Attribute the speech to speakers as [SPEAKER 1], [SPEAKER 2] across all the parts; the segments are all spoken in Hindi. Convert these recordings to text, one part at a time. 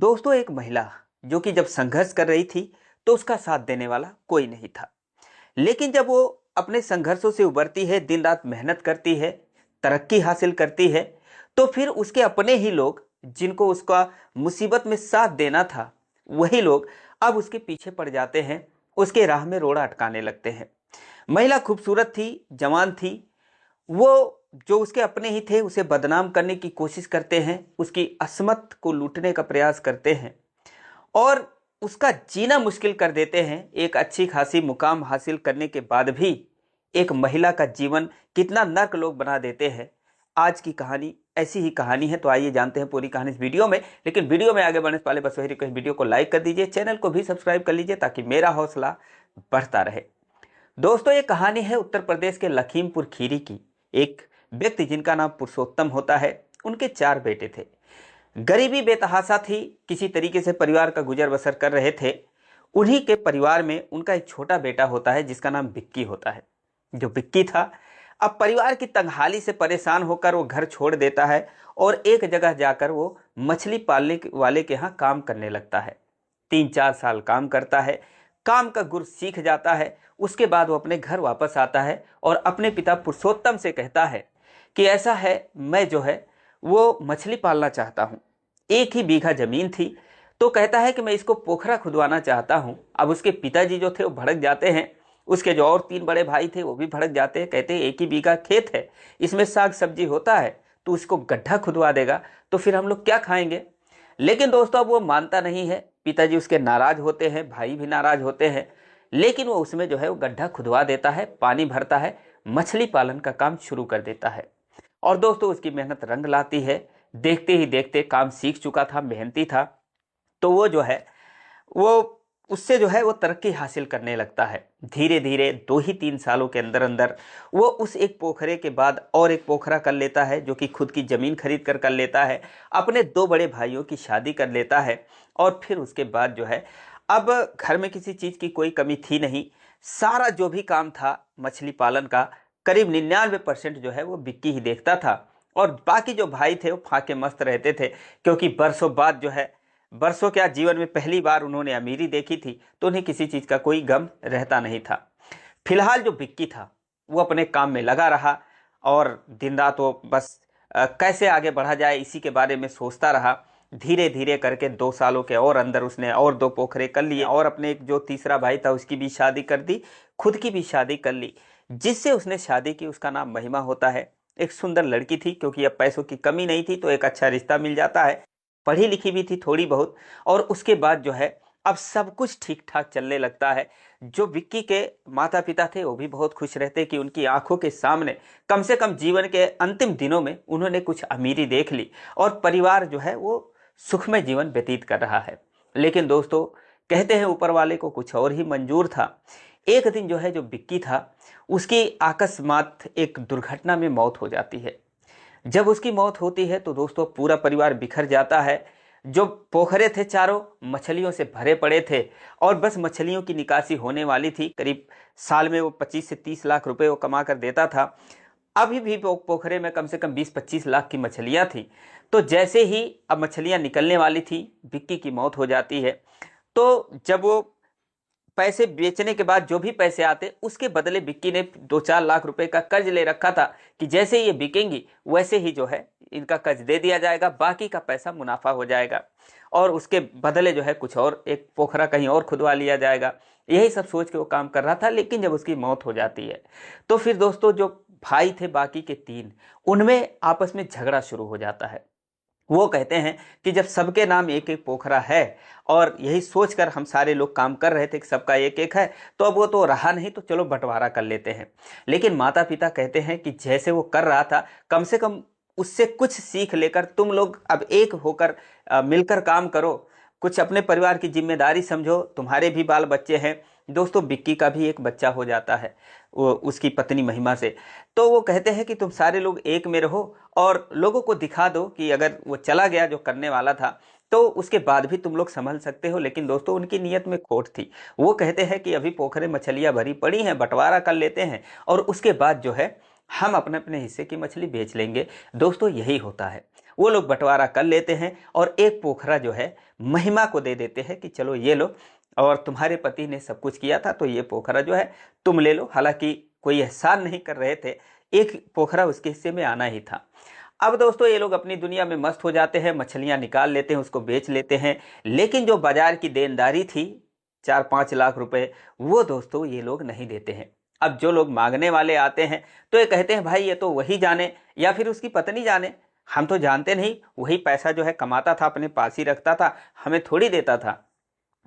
[SPEAKER 1] दोस्तों, एक महिला जो कि जब संघर्ष कर रही थी तो उसका साथ देने वाला कोई नहीं था। लेकिन जब वो अपने संघर्षों से उबरती है, दिन रात मेहनत करती है, तरक्की हासिल करती है, तो फिर उसके अपने ही लोग, जिनको उसका मुसीबत में साथ देना था, वही लोग अब उसके पीछे पड़ जाते हैं, उसके राह में रोड़ा अटकाने लगते हैं। महिला खूबसूरत थी, जवान थी। वो जो उसके अपने ही थे उसे बदनाम करने की कोशिश करते हैं, उसकी असमत को लूटने का प्रयास करते हैं और उसका जीना मुश्किल कर देते हैं। एक अच्छी खासी मुकाम हासिल करने के बाद भी एक महिला का जीवन कितना नर्क लोग बना देते हैं। आज की कहानी ऐसी ही कहानी है, तो आइए जानते हैं पूरी कहानी इस वीडियो में। लेकिन वीडियो में आगे बढ़ने से पहले बस वही रिक्वेस्ट, वीडियो को लाइक कर दीजिए, चैनल को भी सब्सक्राइब कर लीजिए ताकि मेरा हौसला बढ़ता रहे। दोस्तों, ये कहानी है उत्तर प्रदेश के लखीमपुर खीरी की। एक व्यक्ति जिनका नाम पुरुषोत्तम होता है, उनके 4 बेटे थे। गरीबी बेतहाशा थी, किसी तरीके से परिवार का गुजर बसर कर रहे थे। उन्हीं के परिवार में उनका एक छोटा बेटा होता है जिसका नाम विक्की होता है। जो विक्की था, अब परिवार की तंगहाली से परेशान होकर वो घर छोड़ देता है और एक जगह जाकर वो मछली पालने वाले के यहाँ काम करने लगता है। 3-4 साल काम करता है, काम का गुर सीख जाता है। उसके बाद वो अपने घर वापस आता है और अपने पिता पुरुषोत्तम से कहता है कि ऐसा है, मैं जो है वो मछली पालना चाहता हूँ। 1 ही बीघा जमीन थी, तो कहता है कि मैं इसको पोखरा खुदवाना चाहता हूँ। अब उसके पिताजी जो थे वो भड़क जाते हैं, उसके जो और 3 बड़े भाई थे वो भी भड़क जाते हैं। कहते हैं 1 ही बीघा खेत है, इसमें साग सब्जी होता है, तो उसको गड्ढा खुदवा देगा तो फिर हम लोग क्या खाएंगे। लेकिन दोस्तों, अब वो मानता नहीं है। पिताजी उसके नाराज होते हैं, भाई भी नाराज होते हैं, लेकिन वो उसमें जो है वो गड्ढा खुदवा देता है, पानी भरता है, मछली पालन का काम शुरू कर देता है। और दोस्तों, उसकी मेहनत रंग लाती है। देखते ही देखते काम सीख चुका था, मेहनती था, तो वो जो है वो उससे जो है वो तरक्की हासिल करने लगता है। धीरे धीरे 2 ही 3 सालों के अंदर अंदर वो उस एक पोखरे के बाद और एक पोखरा कर लेता है, जो कि खुद की जमीन खरीद कर लेता है। अपने 2 बड़े भाइयों की शादी कर लेता है और फिर उसके बाद जो है, अब घर में किसी चीज़ की कोई कमी थी नहीं। सारा जो भी काम था मछली पालन का, करीब 99% जो है वो विक्की ही देखता था। और बाकी जो भाई थे वो फाके मस्त रहते थे, क्योंकि बरसों बाद जो है, बरसों क्या, जीवन में पहली बार उन्होंने अमीरी देखी थी, तो उन्हें किसी चीज़ का कोई गम रहता नहीं था। फिलहाल जो विक्की था वो अपने काम में लगा रहा और दिन रात वो बस कैसे आगे बढ़ा जाए इसी के बारे में सोचता रहा। धीरे धीरे करके 2 सालों के और अंदर उसने और 2 पोखरे कर लिए और अपने एक जो तीसरा भाई था उसकी भी शादी कर दी, खुद की भी शादी कर ली। जिससे उसने शादी की उसका नाम महिमा होता है। एक सुंदर लड़की थी, क्योंकि अब पैसों की कमी नहीं थी तो एक अच्छा रिश्ता मिल जाता है। पढ़ी लिखी भी थी थोड़ी बहुत। और उसके बाद जो है अब सब कुछ ठीक ठाक चलने लगता है। जो विक्की के माता पिता थे वो भी बहुत खुश रहते कि उनकी आंखों के सामने कम से कम जीवन के अंतिम दिनों में उन्होंने कुछ अमीरी देख ली और परिवार जो है वो सुखमय जीवन व्यतीत कर रहा है। लेकिन दोस्तों, कहते हैं ऊपर वाले को कुछ और ही मंजूर था। एक दिन जो है, जो विक्की था उसकी अकस्मात एक दुर्घटना में मौत हो जाती है। जब उसकी मौत होती है तो दोस्तों पूरा परिवार बिखर जाता है। जो पोखरे थे चारों मछलियों से भरे पड़े थे और बस मछलियों की निकासी होने वाली थी। करीब साल में वो 25 से 30 लाख रुपए वो कमा कर देता था। अभी भी पोखरे में कम से कम 20-25 लाख की मछलियां थी। तो जैसे ही अब मछलियां निकलने वाली थी, विक्की की मौत हो जाती है। तो जब वो पैसे बेचने के बाद जो भी पैसे आते उसके बदले विक्की ने 2-4 लाख रुपए का कर्ज ले रखा था कि जैसे ये बिकेंगी वैसे ही जो है इनका कर्ज दे दिया जाएगा, बाकी का पैसा मुनाफा हो जाएगा और उसके बदले जो है कुछ और एक पोखरा कहीं और खुदवा लिया जाएगा। यही सब सोच के वो काम कर रहा था। लेकिन जब उसकी मौत हो जाती है तो फिर दोस्तों, जो भाई थे बाकी के 3, उनमें आपस में झगड़ा शुरू हो जाता है। वो कहते हैं कि जब सबके नाम एक एक पोखरा है और यही सोचकर हम सारे लोग काम कर रहे थे कि सबका एक एक है, तो अब वो तो रहा नहीं, तो चलो बंटवारा कर लेते हैं। लेकिन माता पिता कहते हैं कि जैसे वो कर रहा था, कम से कम उससे कुछ सीख लेकर तुम लोग अब एक होकर मिलकर काम करो, कुछ अपने परिवार की जिम्मेदारी समझो, तुम्हारे भी बाल बच्चे हैं। दोस्तों, विक्की का भी एक बच्चा हो जाता है वो उसकी पत्नी महिमा से। तो वो कहते हैं कि तुम सारे लोग एक में रहो और लोगों को दिखा दो कि अगर वो चला गया जो करने वाला था तो उसके बाद भी तुम लोग संभल सकते हो। लेकिन दोस्तों, उनकी नीयत में खोट थी। वो कहते हैं कि अभी पोखरे मछलियां भरी पड़ी हैं, बंटवारा कर लेते हैं और उसके बाद जो है हम अपने अपने हिस्से की मछली बेच लेंगे। दोस्तों, यही होता है। वो लोग बंटवारा कर लेते हैं और एक पोखरा जो है महिमा को दे देते हैं कि चलो ये लो, और तुम्हारे पति ने सब कुछ किया था तो ये पोखरा जो है तुम ले लो। हालांकि कोई एहसान नहीं कर रहे थे, एक पोखरा उसके हिस्से में आना ही था। अब दोस्तों ये लोग अपनी दुनिया में मस्त हो जाते हैं, मछलियां निकाल लेते हैं, उसको बेच लेते हैं। लेकिन जो बाजार की देनदारी थी 4-5 लाख रुपए, वो दोस्तों ये लोग नहीं देते हैं। अब जो लोग मांगने वाले आते हैं तो ये कहते हैं भाई ये तो वही जाने या फिर उसकी पत्नी जाने, हम तो जानते नहीं, वही पैसा जो है कमाता था, अपने पास ही रखता था, हमें थोड़ी देता था।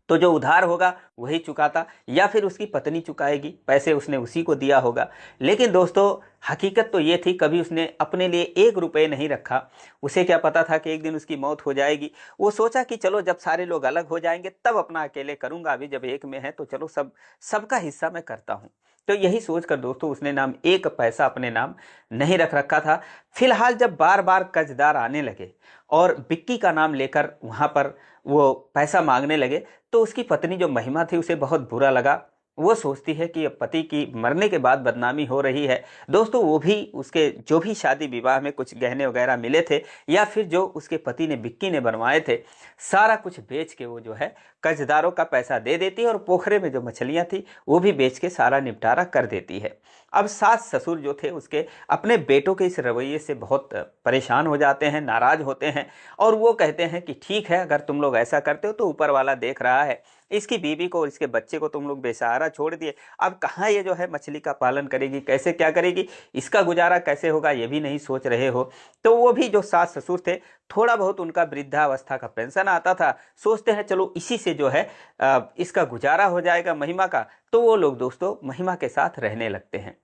[SPEAKER 1] तो जो उधार होगा वही चुकाता या फिर उसकी पत्नी चुकाएगी, पैसे उसने उसी को दिया होगा। लेकिन दोस्तों हकीकत तो ये थी, कभी उसने अपने लिए 1 रुपये नहीं रखा। उसे क्या पता था कि एक दिन उसकी मौत हो जाएगी। वो सोचा कि चलो जब सारे लोग अलग हो जाएंगे तब अपना अकेले करूंगा, अभी जब एक में है तो चलो सबका हिस्सा मैं करता हूँ। तो यही सोचकर दोस्तों उसने नाम 1 पैसा अपने नाम नहीं रख रखा था। फिलहाल जब बार बार कर्जदार आने लगे और बिक्की का नाम लेकर वहां पर वो पैसा मांगने लगे, तो उसकी पत्नी जो महिमा थी उसे बहुत बुरा लगा। वो सोचती है कि अब पति की मरने के बाद बदनामी हो रही है। दोस्तों वो भी उसके जो भी शादी विवाह में कुछ गहने वगैरह मिले थे या फिर जो उसके पति ने बिक्की ने बनवाए थे, सारा कुछ बेच के वो जो है कर्जदारों का पैसा दे देती है और पोखरे में जो मछलियां थी वो भी बेच के सारा निपटारा कर देती है। अब सास ससुर जो थे उसके अपने बेटों के इस रवैये से बहुत परेशान हो जाते हैं, नाराज होते हैं, और वो कहते हैं कि ठीक है अगर तुम लोग ऐसा करते हो तो ऊपर वाला देख रहा है, इसकी बीवी को और इसके बच्चे को तुम लोग बेसहारा छोड़ दिए, अब कहाँ ये जो है मछली का पालन करेगी, कैसे क्या करेगी, इसका गुजारा कैसे होगा ये भी नहीं सोच रहे हो। तो वो भी जो सास ससुर थे, थोड़ा बहुत उनका वृद्धावस्था का पेंशन आता था, सोचते हैं चलो इसी से जो है इसका गुजारा हो जाएगा महिमा का। तो वो लोग दोस्तों महिमा के साथ रहने लगते हैं।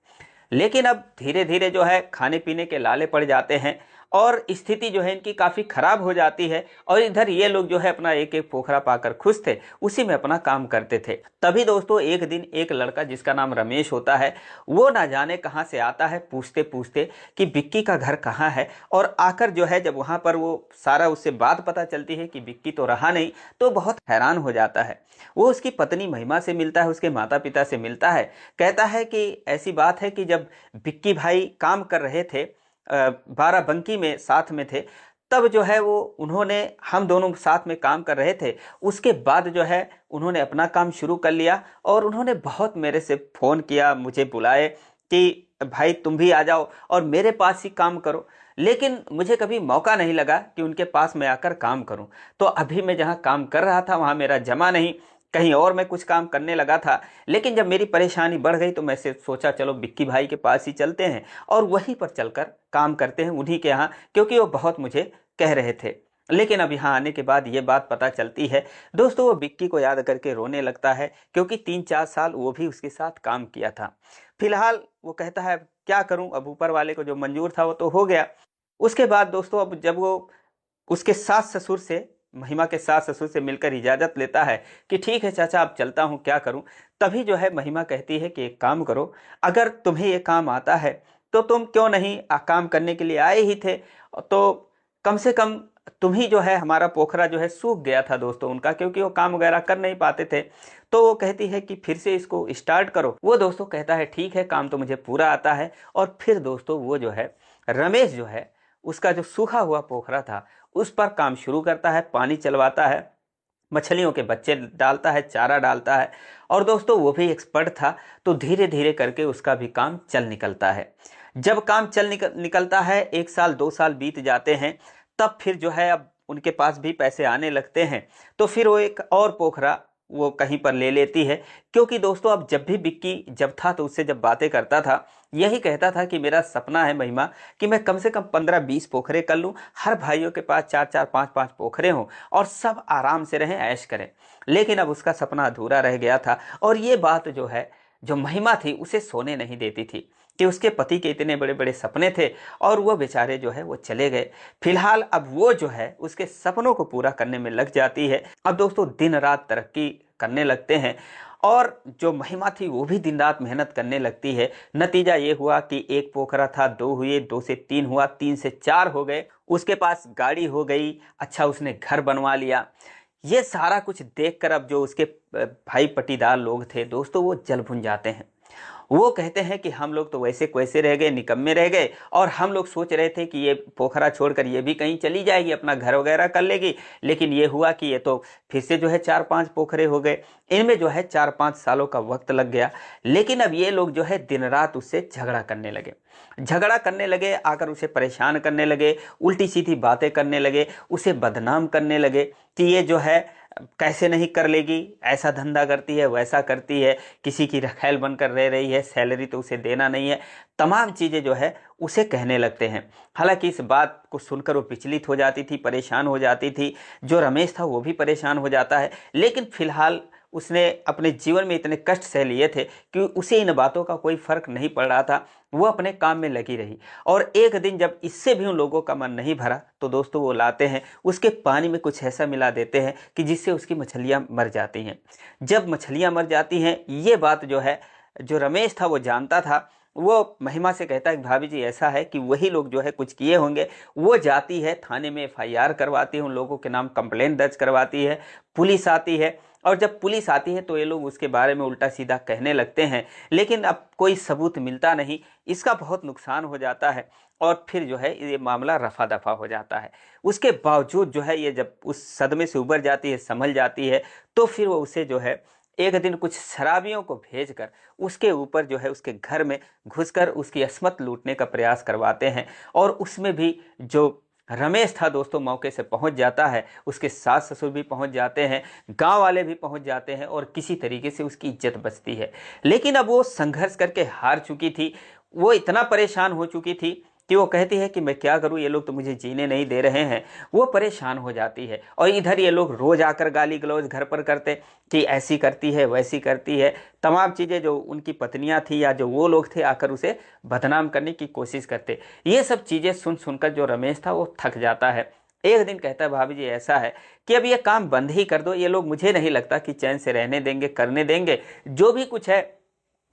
[SPEAKER 1] लेकिन अब धीरे धीरे जो है खाने पीने के लाले पड़ जाते हैं और स्थिति जो है इनकी काफ़ी ख़राब हो जाती है, और इधर ये लोग जो है अपना एक एक पोखरा पाकर खुश थे, उसी में अपना काम करते थे। तभी दोस्तों एक दिन एक लड़का जिसका नाम रमेश होता है, वो ना जाने कहाँ से आता है पूछते पूछते कि बिक्की का घर कहाँ है, और आकर जो है जब वहाँ पर वो सारा उससे बात पता चलती है कि बिक्की तो रहा नहीं, तो बहुत हैरान हो जाता है। वो उसकी पत्नी महिमा से मिलता है, उसके माता पिता से मिलता है, कहता है कि ऐसी बात है कि जब बिक्की भाई काम कर रहे थे, बाराबंकी में साथ में थे, तब जो है वो उन्होंने हम दोनों साथ में काम कर रहे थे, उसके बाद जो है उन्होंने अपना काम शुरू कर लिया और उन्होंने बहुत मेरे से फ़ोन किया, मुझे बुलाए कि भाई तुम भी आ जाओ और मेरे पास ही काम करो। लेकिन मुझे कभी मौका नहीं लगा कि उनके पास मैं आकर काम करूं। तो अभी मैं जहां काम कर रहा था वहां मेरा जमा नहीं, कहीं और मैं कुछ काम करने लगा था। लेकिन जब मेरी परेशानी बढ़ गई तो मैं से सोचा चलो बिक्की भाई के पास ही चलते हैं और वहीं पर चलकर काम करते हैं उन्हीं के यहाँ, क्योंकि वो बहुत मुझे कह रहे थे। लेकिन अब यहाँ आने के बाद ये बात पता चलती है दोस्तों, वो बिक्की को याद करके रोने लगता है, क्योंकि 3-4 साल वो भी उसके साथ काम किया था। फिलहाल वो कहता है क्या करूं, अब ऊपर वाले को जो मंजूर था वो तो हो गया। उसके बाद दोस्तों अब जब वो उसके सास ससुर से, महिमा के सास ससुर से मिलकर इजाज़त लेता है कि ठीक है चाचा अब चलता हूँ, क्या करूँ, तभी जो है महिमा कहती है कि एक काम करो, अगर तुम्हें ये काम आता है तो तुम क्यों नहीं काम करने के लिए आए ही थे, तो कम से कम तुम ही जो है, हमारा पोखरा जो है सूख गया था दोस्तों उनका, क्योंकि वो काम वगैरह कर नहीं पाते थे। तो वो कहती है कि फिर से इसको स्टार्ट करो। वो दोस्तों कहता है ठीक है काम तो मुझे पूरा आता है। और फिर दोस्तों वो जो है रमेश जो है उसका जो सूखा हुआ पोखरा था उस पर काम शुरू करता है, पानी चलवाता है, मछलियों के बच्चे डालता है, चारा डालता है। और दोस्तों वो भी एक्सपर्ट था, तो धीरे धीरे करके उसका भी काम चल निकलता है। जब काम चल निकलता है, 1 साल 2 साल बीत जाते हैं, तब फिर जो है अब उनके पास भी पैसे आने लगते हैं, तो फिर वो एक और पोखरा वो कहीं पर ले लेती है। क्योंकि दोस्तों अब जब भी बिक्की जब था तो उससे जब बातें करता था, यही कहता था कि मेरा सपना है महिमा कि मैं कम से कम 15-20 पोखरे कर लूँ, हर भाइयों के पास 4-4 5-5 पोखरे हों और सब आराम से रहें, ऐश करें। लेकिन अब उसका सपना अधूरा रह गया था, और ये बात जो है जो महिमा थी उसे सोने नहीं देती थी कि उसके पति के इतने बड़े बड़े सपने थे और वो बेचारे जो है वो चले गए। फिलहाल अब वो जो है उसके सपनों को पूरा करने में लग जाती है। अब दोस्तों दिन रात तरक्की करने लगते हैं और जो महिमा थी वो भी दिन रात मेहनत करने लगती है। नतीजा ये हुआ कि एक पोखरा था 2 हुए, 2 से 3 हुआ, 3 से 4 हो गए, उसके पास गाड़ी हो गई, अच्छा उसने घर बनवा लिया। ये सारा कुछ देखकर अब जो उसके भाई पटीदार लोग थे दोस्तों वो जल भुन जाते हैं। वो कहते हैं कि हम लोग तो वैसे वैसे रह गए, निकम्मे रह गए, और हम लोग सोच रहे थे कि ये पोखरा छोड़कर ये भी कहीं चली जाएगी, अपना घर वगैरह कर लेगी, लेकिन ये हुआ कि ये तो फिर से जो है 4-5 पोखरे हो गए। इनमें जो है 4-5 सालों का वक्त लग गया। लेकिन अब ये लोग जो है दिन रात उससे झगड़ा करने लगे, आकर उसे परेशान करने लगे, उल्टी सीधी बातें करने लगे, उसे बदनाम करने लगे कि ये जो है कैसे नहीं कर लेगी, ऐसा धंधा करती है, वैसा करती है, किसी की रखैल बनकर रह रही है, सैलरी तो उसे देना नहीं है, तमाम चीज़ें जो है उसे कहने लगते हैं। हालांकि इस बात को सुनकर वो विचलित हो जाती थी, परेशान हो जाती थी। जो रमेश था वो भी परेशान हो जाता है, लेकिन फिलहाल उसने अपने जीवन में इतने कष्ट सह लिए थे कि उसे इन बातों का कोई फर्क नहीं पड़ रहा था। वो अपने काम में लगी रही, और एक दिन जब इससे भी उन लोगों का मन नहीं भरा तो दोस्तों वो लाते हैं, उसके पानी में कुछ ऐसा मिला देते हैं कि जिससे उसकी मछलियाँ मर जाती हैं। जब मछलियाँ मर जाती हैं, ये बात जो है जो रमेश था वो जानता था। वो महिमा से कहता है कि भाभी जी ऐसा है कि वही लोग जो है कुछ किए होंगे। वो जाती है थाने में FIR करवाती है, उन लोगों के नाम कंप्लेंट दर्ज करवाती है, पुलिस आती है, और जब पुलिस आती है तो ये लोग उसके बारे में उल्टा सीधा कहने लगते हैं, लेकिन अब कोई सबूत मिलता नहीं। इसका बहुत नुकसान हो जाता है, और फिर जो है ये मामला रफा दफा हो जाता है। उसके बावजूद जो है ये जब उस सदमे से उबर जाती है, संभल जाती है, तो फिर वो उसे जो है एक दिन कुछ शराबियों को भेजकर उसके ऊपर जो है उसके घर में घुसकर उसकी अस्मत लूटने का प्रयास करवाते हैं। और उसमें भी जो रमेश था दोस्तों मौके से पहुंच जाता है, उसके सास ससुर भी पहुंच जाते हैं, गांव वाले भी पहुंच जाते हैं, और किसी तरीके से उसकी इज्जत बचती है। लेकिन अब वो संघर्ष करके हार चुकी थी, वो इतना परेशान हो चुकी थी कि वो कहती है कि मैं क्या करूं, ये लोग तो मुझे जीने नहीं दे रहे हैं। वो परेशान हो जाती है, और इधर ये लोग रोज आकर गाली गलौज घर पर करते कि ऐसी करती है, वैसी करती है, तमाम चीज़ें जो उनकी पत्नियां थी या जो वो लोग थे आकर उसे बदनाम करने की कोशिश करते। ये सब चीज़ें सुन सुनकर जो रमेश था वो थक जाता है। एक दिन कहता है भाभी जी ऐसा है कि अब ये काम बंद ही कर दो, ये लोग मुझे नहीं लगता कि चैन से रहने देंगे, करने देंगे, जो भी कुछ है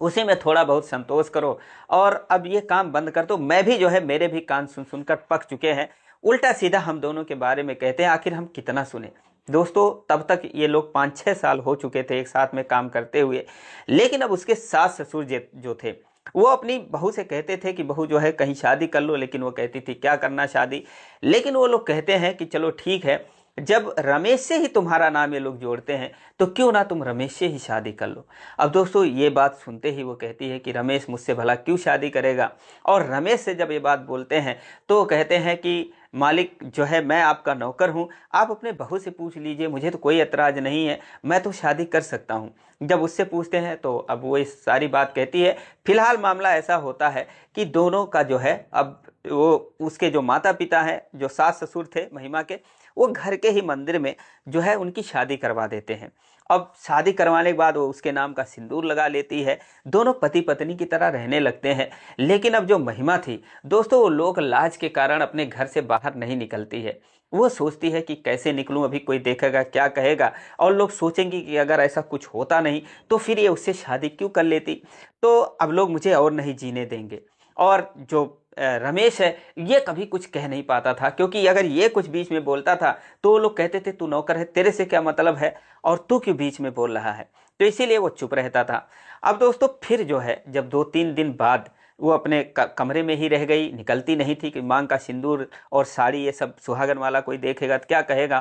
[SPEAKER 1] उसी में थोड़ा बहुत संतोष करो, और अब ये काम बंद कर दो। मैं भी जो है मेरे भी कान सुन सुनकर पक चुके हैं, उल्टा सीधा हम दोनों के बारे में कहते हैं, आखिर हम कितना सुने। दोस्तों तब तक ये लोग 5-6 साल हो चुके थे एक साथ में काम करते हुए। लेकिन अब उसके सास ससुर जो थे वो अपनी बहू से कहते थे कि बहू जो है कहीं शादी कर लो, लेकिन वो कहती थी क्या करना शादी। लेकिन वो लोग कहते हैं कि चलो ठीक है, जब रमेश से ही तुम्हारा नाम ये लोग जोड़ते हैं तो क्यों ना तुम रमेश से ही शादी कर लो। अब दोस्तों ये बात सुनते ही वो कहती है कि रमेश मुझसे भला क्यों शादी करेगा। और रमेश से जब ये बात बोलते हैं तो वो कहते हैं कि मालिक जो है मैं आपका नौकर हूँ, आप अपने बहू से पूछ लीजिए, मुझे तो कोई एतराज़ नहीं है, मैं तो शादी कर सकता हूँ। जब उससे पूछते हैं तो अब वो इस सारी बात कहती है। फिलहाल मामला ऐसा होता है कि दोनों का जो है अब वो उसके जो माता पिता हैं, जो सास ससुर थे महिमा के, वो घर के ही मंदिर में जो है उनकी शादी करवा देते हैं। अब शादी करवाने के बाद वो उसके नाम का सिंदूर लगा लेती है, दोनों पति पत्नी की तरह रहने लगते हैं। लेकिन अब जो महिमा थी दोस्तों वो लोग लाज के कारण अपने घर से बाहर नहीं निकलती है। वो सोचती है कि कैसे निकलूं, अभी कोई देखेगा क्या कहेगा, और लोग सोचेंगे कि अगर ऐसा कुछ होता नहीं तो फिर ये उससे शादी क्यों कर लेती, तो अब लोग मुझे और नहीं जीने देंगे। और जो रमेश है ये कभी कुछ कह नहीं पाता था, क्योंकि अगर ये कुछ बीच में बोलता था तो वो लोग कहते थे तू नौकर है, तेरे से क्या मतलब है, और तू क्यों बीच में बोल रहा है, तो इसीलिए वो चुप रहता था। अब दोस्तों फिर जो है जब 2-3 दिन बाद वो अपने कमरे में ही रह गई, निकलती नहीं थी कि मांग का सिंदूर और साड़ी ये सब सुहागन वाला कोई देखेगा तो क्या कहेगा।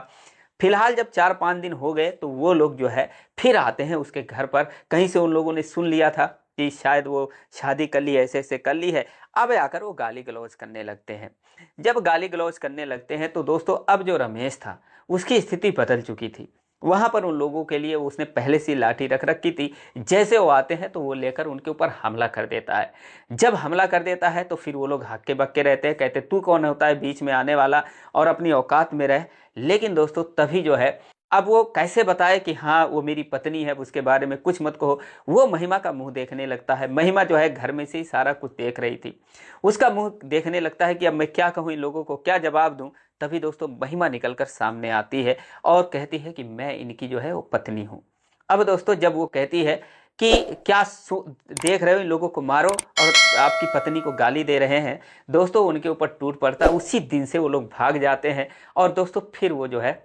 [SPEAKER 1] फिलहाल जब 4-5 दिन हो गए तो वो लोग जो है फिर आते हैं उसके घर पर। कहीं से उन लोगों ने सुन लिया था कि शायद वो शादी कर ली है, ऐसे ऐसे कर ली है। अब आकर वो गाली गलौज करने लगते हैं। जब गाली गलौज करने लगते हैं तो दोस्तों अब जो रमेश था उसकी स्थिति बदल चुकी थी। वहां पर उन लोगों के लिए उसने पहले से लाठी रख रखी थी, जैसे वो आते हैं तो वो लेकर उनके ऊपर हमला कर देता है। जब हमला कर देता है तो फिर वो लोग हक्के बक्के रहते हैं, कहते तू कौन होता है बीच में आने वाला, और अपनी औकात में रह। लेकिन दोस्तों तभी जो है अब वो कैसे बताए कि हाँ वो मेरी पत्नी है, उसके बारे में कुछ मत कहो। वो महिमा का मुंह देखने लगता है। महिमा जो है घर में से ही सारा कुछ देख रही थी, उसका मुंह देखने लगता है कि अब मैं क्या कहूँ इन लोगों को, क्या जवाब दूं। तभी दोस्तों महिमा निकलकर सामने आती है और कहती है कि मैं इनकी जो है वो पत्नी हूँ। अब दोस्तों जब वो कहती है कि क्या देख रहे हो, इन लोगों को मारो, और आपकी पत्नी को गाली दे रहे हैं, दोस्तों उनके ऊपर टूट पड़ता है। उसी दिन से वो लोग भाग जाते हैं, और दोस्तों फिर वो जो है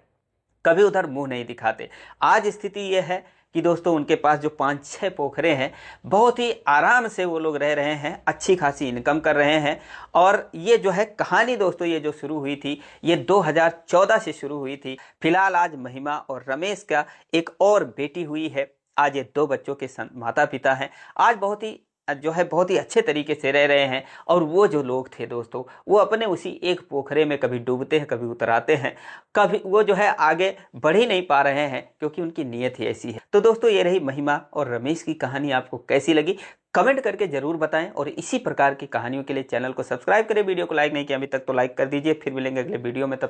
[SPEAKER 1] कभी उधर मुंह नहीं दिखाते। आज स्थिति यह है कि दोस्तों उनके पास जो 5-6 पोखरे हैं, बहुत ही आराम से वो लोग रह रहे हैं, अच्छी खासी इनकम कर रहे हैं। और ये जो है कहानी दोस्तों, ये जो शुरू हुई थी, ये 2014 से शुरू हुई थी। फिलहाल आज महिमा और रमेश का एक और बेटी हुई है। आज ये 2 बच्चों के माता पिता हैं। आज बहुत ही अच्छे तरीके से रह रहे हैं। और वो जो लोग थे दोस्तों, वो अपने उसी एक पोखरे में कभी डूबते हैं, कभी उतराते हैं, कभी वो जो है आगे बढ़ ही नहीं पा रहे हैं, क्योंकि उनकी नीयत ही ऐसी है। तो दोस्तों ये रही महिमा और रमेश की कहानी। आपको कैसी लगी कमेंट करके जरूर बताएं, और इसी प्रकार की कहानियों के लिए चैनल को सब्सक्राइब करें। वीडियो को लाइक नहीं किया अभी तक तो लाइक कर दीजिए। फिर मिलेंगे अगले वीडियो में, तब